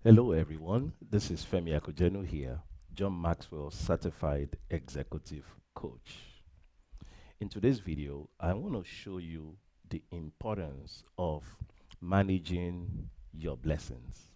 Hello, everyone. This is Femi Akojenu here, John Maxwell Certified Executive Coach. In today's video, I want to show you the importance of managing your blessings.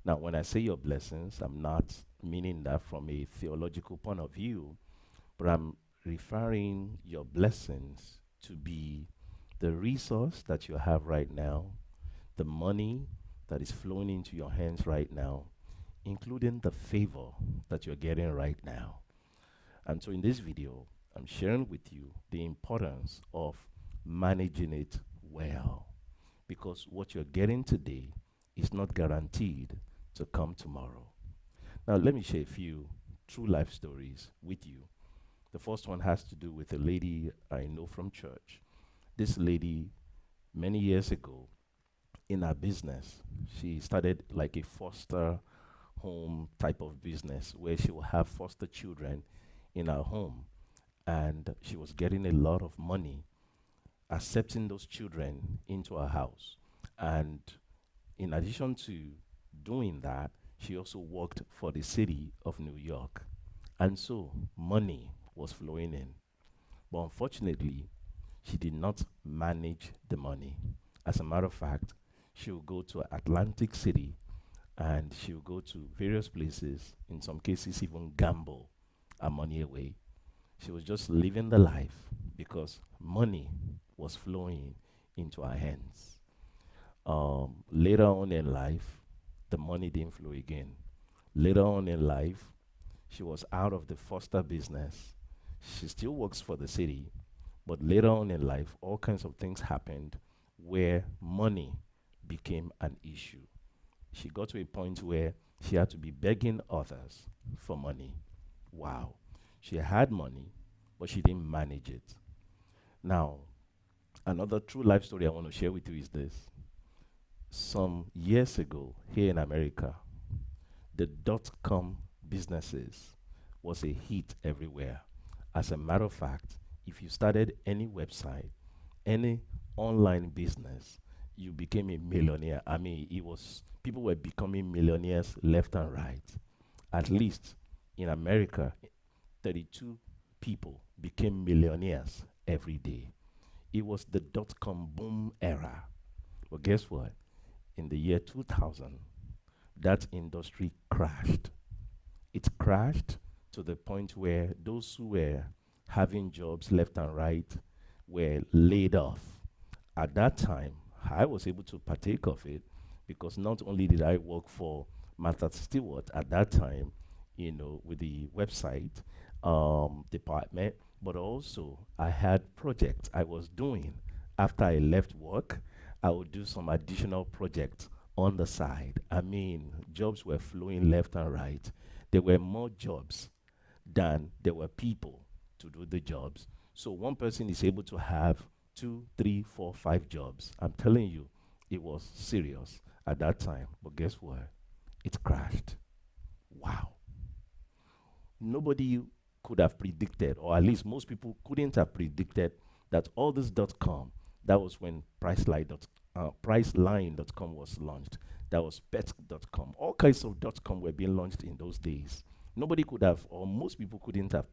Now, when I say your blessings, I'm not meaning that from a theological point of view, but I'm referring your blessings to be the resource that you have right now, the money that is flowing into your hands right now, including the favor that you're getting right now. And so in this video, I'm sharing with you the importance of managing it well, because what you're getting today is not guaranteed to come tomorrow. Now, let me share a few true life stories with you. The first one has to do with a lady I know from church. This lady, many years ago, in her business, she started like a foster home type of business where she will have foster children in her home. And she was getting a lot of money accepting those children into her house. And in addition to doing that, she also worked for the city of New York. And so money was flowing in. But unfortunately, she did not manage the money. As a matter of fact, she would go to Atlantic City and she would go to various places, in some cases, even gamble her money away. She was just living the life because money was flowing into her hands. Later on in life, the money didn't flow again. Later on in life, she was out of the foster business. She still works for the city, but later on in life, all kinds of things happened where money became an issue. She got to a point where she had to be begging others for money. Wow. She had money, but she didn't manage it. Now, another true life story I want to share with you is this. Some years ago, here in America, the dot-com businesses was a hit everywhere. As a matter of fact, if you started any website, any online business, you became a millionaire. I mean, it was people were becoming millionaires left and right. At least in America, 32 people became millionaires every day. It was the dot com boom era. But guess what? In the year 2000, that industry crashed. It crashed to the point where those who were having jobs left and right were laid off. At that time, I was able to partake of it because not only did I work for Martha Stewart at that time, with the website department, but also I had projects I was doing. After I left work, I would do some additional projects on the side. I mean, jobs were flowing left and right. There were more jobs than there were people to do the jobs. So one person is able to have two, three, four, five jobs. I'm telling you, it was serious at that time. But guess what? It crashed. Wow. Nobody could have predicted, or at least most people couldn't have predicted, that all this .com, that was when Priceline.com was launched. That was Pet.com. All kinds of .com were being launched in those days. Nobody could have, or most people couldn't have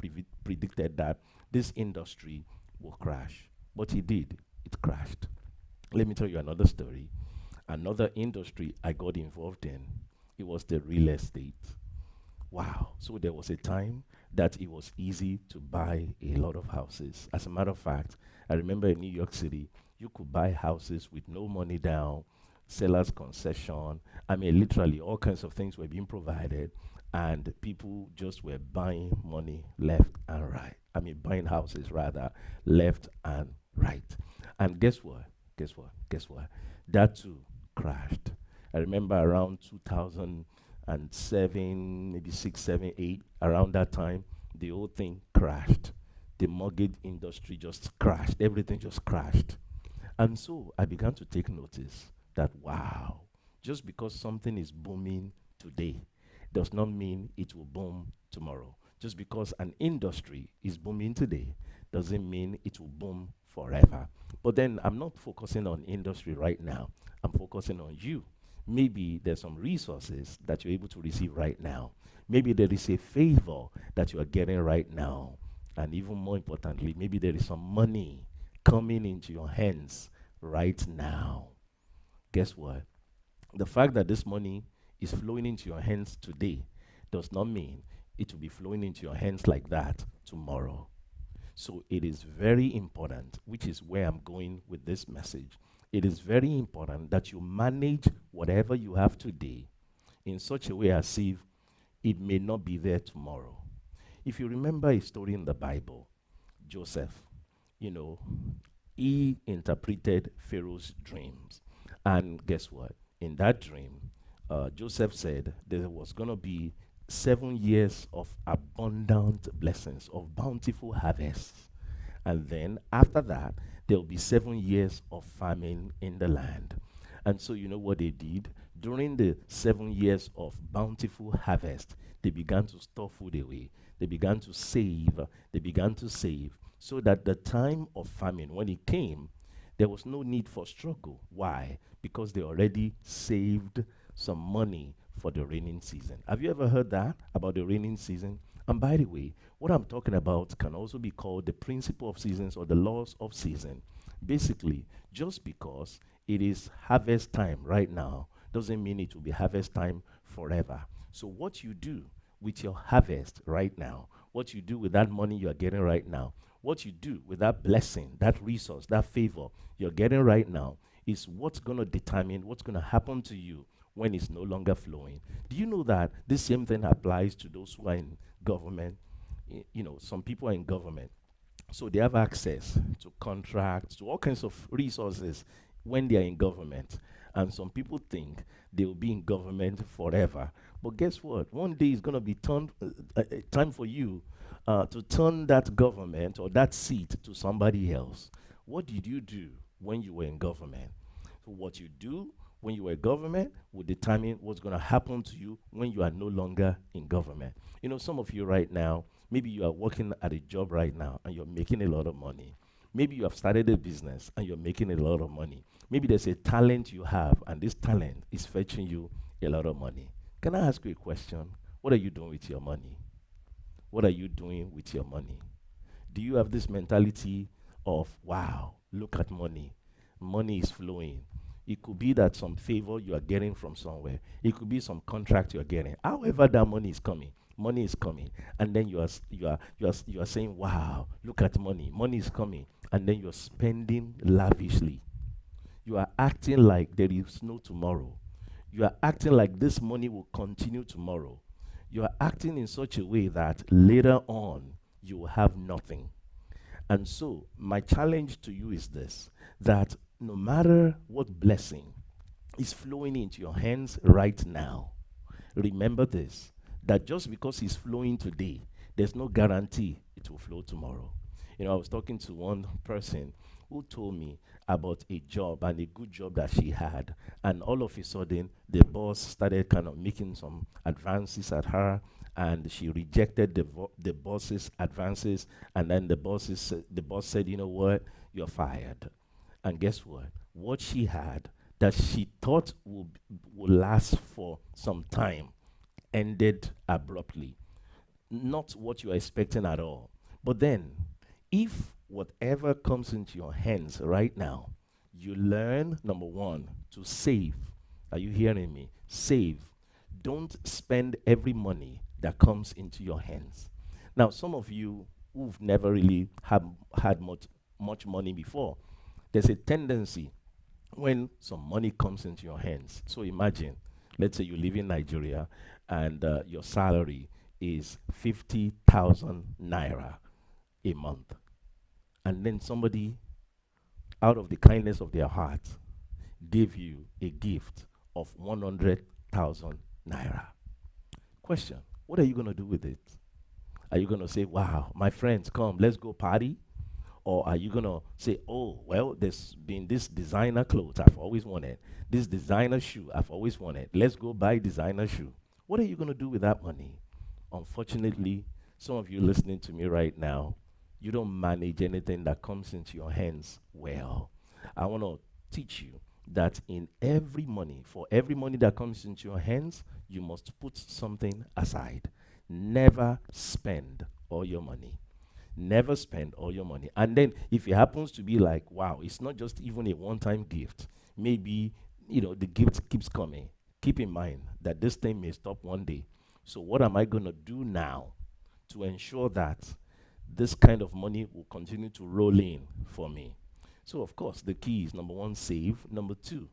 predicted that this industry will crash. But it did. It crashed. Let me tell you another story. Another industry I got involved in, it was the real estate. Wow. So there was a time that it was easy to buy a lot of houses. As a matter of fact, I remember in New York City, you could buy houses with no money down, seller's concession. I mean, literally, all kinds of things were being provided, and people just were buying money left and right. I mean, buying houses rather, left and right. And guess what? Guess what? Guess what? That too crashed. I remember around 2007, maybe 6, 7, 8, around that time, the whole thing crashed. The mortgage industry just crashed. Everything just crashed. And so I began to take notice that, wow, just because something is booming today does not mean it will boom tomorrow. Just because an industry is booming today doesn't mean it will boom forever. But then I'm not focusing on industry right now. I'm focusing on you Maybe there's some resources that you're able to receive right now. Maybe there is a favor that you are getting right now. And even more importantly, maybe there is some money coming into your hands right now. Guess what? The fact that this money is flowing into your hands today does not mean it will be flowing into your hands like that tomorrow. So it is very important, which is where I'm going with this message. It is very important that you manage whatever you have today in such a way as if it may not be there tomorrow. If you remember a story in the Bible, Joseph, you know, he interpreted Pharaoh's dreams. And guess what? In that dream, Joseph said there was going to be 7 years of abundant blessings, of bountiful harvests. And then after that, there will be 7 years of famine in the land. And so, you know what they did? During the 7 years of bountiful harvest, they began to store food away. They began to save. They began to save so that the time of famine, when it came, there was no need for struggle. Why? Because they already saved some money for the raining season. Have you ever heard that about the raining season? And by the way, what I'm talking about can also be called the principle of seasons or the laws of season. Basically, just because it is harvest time right now doesn't mean it will be harvest time forever. So what you do with your harvest right now, what you do with that money you are getting right now, what you do with that blessing, that resource, that favor you're getting right now is what's going to determine what's going to happen to you when it's no longer flowing. Do you know that this same thing applies to those who are in government? You know, some people are in government, so they have access to contracts, to all kinds of resources when they are in government. And some people think they will be in government forever. But guess what? One day it's going to be time for you to turn that government or that seat to somebody else. What did you do when you were in government? So what you do when you were in government will determine what's going to happen to you when you are no longer in government. You know, some of you right now, maybe you are working at a job right now and you're making a lot of money. Maybe you have started a business and you're making a lot of money. Maybe there's a talent you have and this talent is fetching you a lot of money. Can I ask you a question? What are you doing with your money? What are you doing with your money? Do you have this mentality of, wow, look at money? Money is flowing. It could be that some favor you are getting from somewhere. It could be some contract you are getting. However, that money is coming, and then you are saying, "Wow, look at money! Money is coming," and then you are spending lavishly. You are acting like there is no tomorrow. You are acting like this money will continue tomorrow. You are acting in such a way that later on you will have nothing. And so, my challenge to you is this, that no matter what blessing is flowing into your hands right now, remember this, that just because it's flowing today, there's no guarantee it will flow tomorrow. You know, I was talking to one person who told me about a job and a good job that she had. And all of a sudden, the boss started kind of making some advances at her, and she rejected the boss's advances. And then the boss said, "You know what? You're fired." And guess what? What she had that she thought would last for some time ended abruptly. Not what you are expecting at all. But then, if whatever comes into your hands right now, you learn, number one, to save. Are you hearing me? Save. Don't spend every money that comes into your hands. Now, some of you who've never really had much money before, there's a tendency when some money comes into your hands. So imagine, let's say you live in Nigeria and your salary is 50,000 naira a month. And then somebody, out of the kindness of their heart, gave you a gift of 100,000 naira. Question, what are you going to do with it? Are you going to say, wow, my friends, come, let's go party? Or are you going to say, oh, well, there's been this designer clothes I've always wanted, this designer shoe I've always wanted, let's go buy designer shoe. What are you going to do with that money? Unfortunately, some of you listening to me right now, you don't manage anything that comes into your hands well. I want to teach you that in every money, for every money that comes into your hands, you must put something aside. Never spend all your money. Never spend all your money. And then if it happens to be like, wow, it's not just even a one-time gift. Maybe, the gift keeps coming. Keep in mind that this thing may stop one day. So what am I going to do now to ensure that this kind of money will continue to roll in for me? So of course, the key is number one, save. Number two,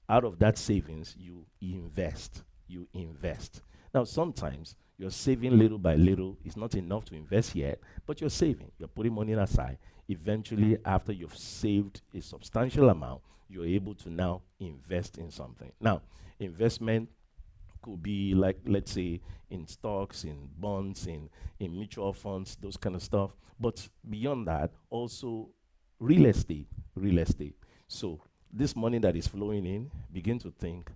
out of that savings, you invest. You invest. Now, sometimes you're saving little by little. It's not enough to invest yet, but you're saving. You're putting money aside. Eventually, after you've saved a substantial amount, you're able to now invest in something. Now, investment could be like, let's say, in stocks, in bonds, in mutual funds, those kind of stuff. But beyond that, also real estate. Real estate. So this money that is flowing in, begin to think,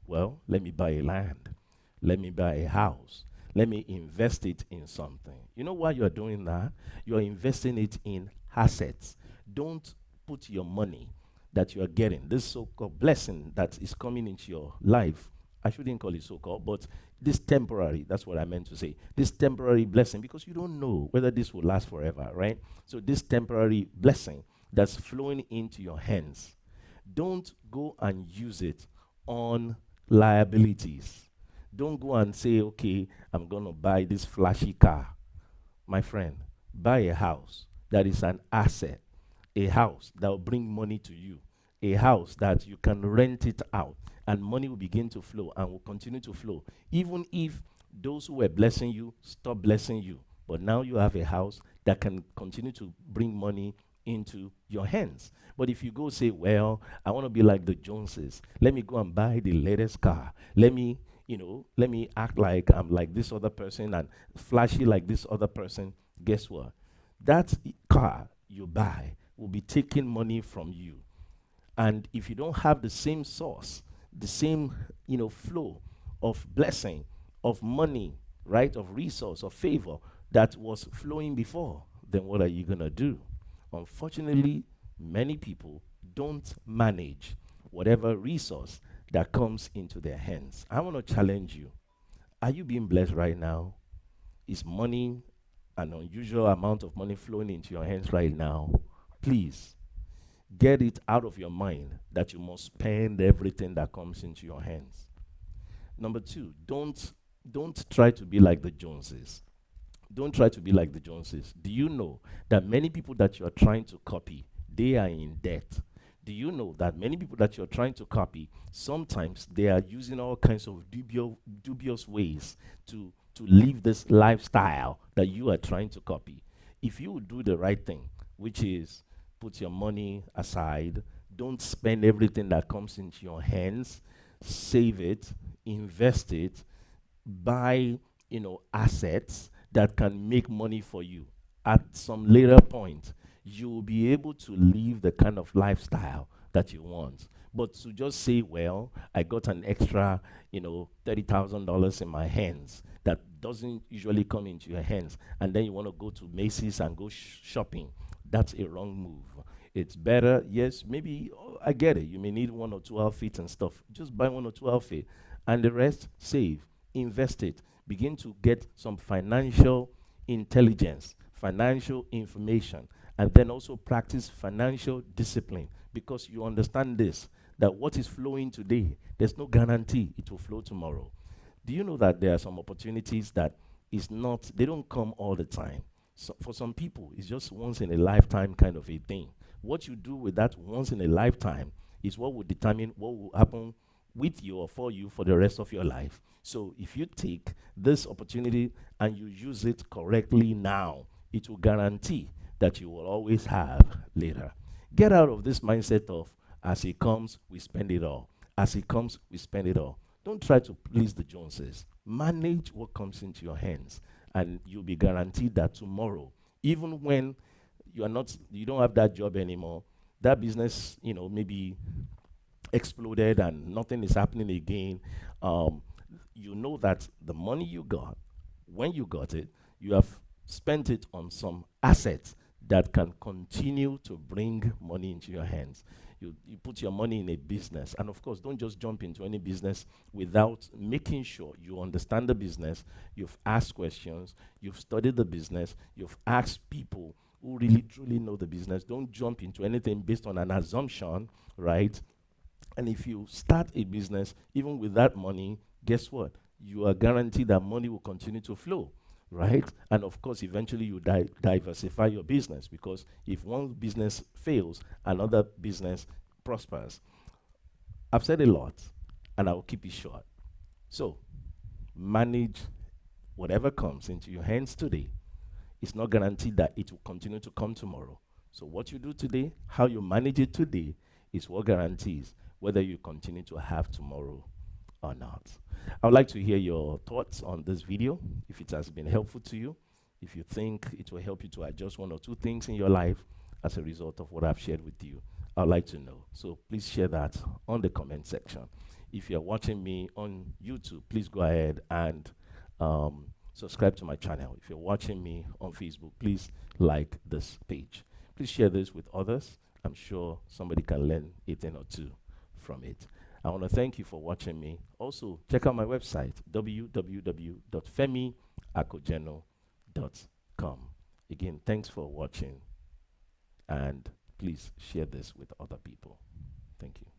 well, let me buy a land. Let me buy a house. Let me invest it in something. You know why you're doing that? You're investing it in assets. Don't put your money that you are getting, this so-called blessing that is coming into your life. I shouldn't call it so-called, but this temporary, that's what I meant to say. This temporary blessing, because you don't know whether this will last forever, right? So this temporary blessing that's flowing into your hands, don't go and use it on liabilities. Don't go and say, okay, I'm going to buy this flashy car. My friend, buy a house that is an asset, a house that will bring money to you, a house that you can rent it out, and money will begin to flow and will continue to flow. Even if those who were blessing you stop blessing you, but now you have a house that can continue to bring money into your hands. But if you go say, well, I want to be like the Joneses, let me go and buy the latest car. Let me act like I'm like this other person and flashy like this other person. Guess what? That car you buy will be taking money from you. And if you don't have the same source, the same, flow of blessing, of money, right, of resource, of favor that was flowing before, then what are you going to do? Unfortunately, many people don't manage whatever resource that comes into their hands. I want to challenge you. Are you being blessed right now? Is money, an unusual amount of money flowing into your hands right now? Please, get it out of your mind that you must spend everything that comes into your hands. Number two, don't try to be like the Joneses. Don't try to be like the Joneses. Do you know that many people that you are trying to copy, they are in debt? Do you know that many people that you're trying to copy, sometimes they are using all kinds of dubious ways to live this lifestyle that you are trying to copy? If you would do the right thing, which is put your money aside, don't spend everything that comes into your hands, save it, invest it, buy, assets that can make money for you. At some later point, you will be able to live the kind of lifestyle that you want. But to just say, well, I got an extra, $30,000 in my hands that doesn't usually come into your hands, and then you want to go to Macy's and go shopping, that's a wrong move. It's better, yes, maybe, I get it. You may need one or two outfits and stuff. Just buy one or two outfits, and the rest, save, invest it. Begin to get some financial intelligence, financial information, and then also practice financial discipline, because you understand this, that what is flowing today, there's no guarantee it will flow tomorrow. Do you know that there are some opportunities that they don't come all the time? So for some people, it's just once in a lifetime kind of a thing. What you do with that once in a lifetime is what will determine what will happen with you or for you for the rest of your life. So if you take this opportunity and you use it correctly now, it will guarantee that you will always have later. Get out of this mindset of, as it comes, we spend it all. As it comes, we spend it all. Don't try to please the Joneses. Manage what comes into your hands, and you'll be guaranteed that tomorrow, even when you don't have that job anymore, that business, maybe exploded and nothing is happening again, you know that the money you got, when you got it, you have spent it on some assets that can continue to bring money into your hands. You put your money in a business. And of course, don't just jump into any business without making sure you understand the business, you've asked questions, you've studied the business, you've asked people who really truly know the business. Don't jump into anything based on an assumption, right? And if you start a business, even with that money, guess what? You are guaranteed that money will continue to flow, right? And of course, eventually you diversify your business, because if one business fails, another business prospers. I've said a lot, and I will keep it short. So, manage whatever comes into your hands today. It's not guaranteed that it will continue to come tomorrow. So, what you do today, how you manage it today, is what guarantees whether you continue to have tomorrow or not. I would like to hear your thoughts on this video, if it has been helpful to you, if you think it will help you to adjust one or two things in your life as a result of what I've shared with you. I'd like to know. So please share that on the comment section. If you're watching me on YouTube, please go ahead and subscribe to my channel. If you're watching me on Facebook, please like this page. Please share this with others. I'm sure somebody can learn a thing or two from it. I want to thank you for watching me. Also, check out my website, www.femiakojeno.com. Again, thanks for watching, and please share this with other people. Thank you.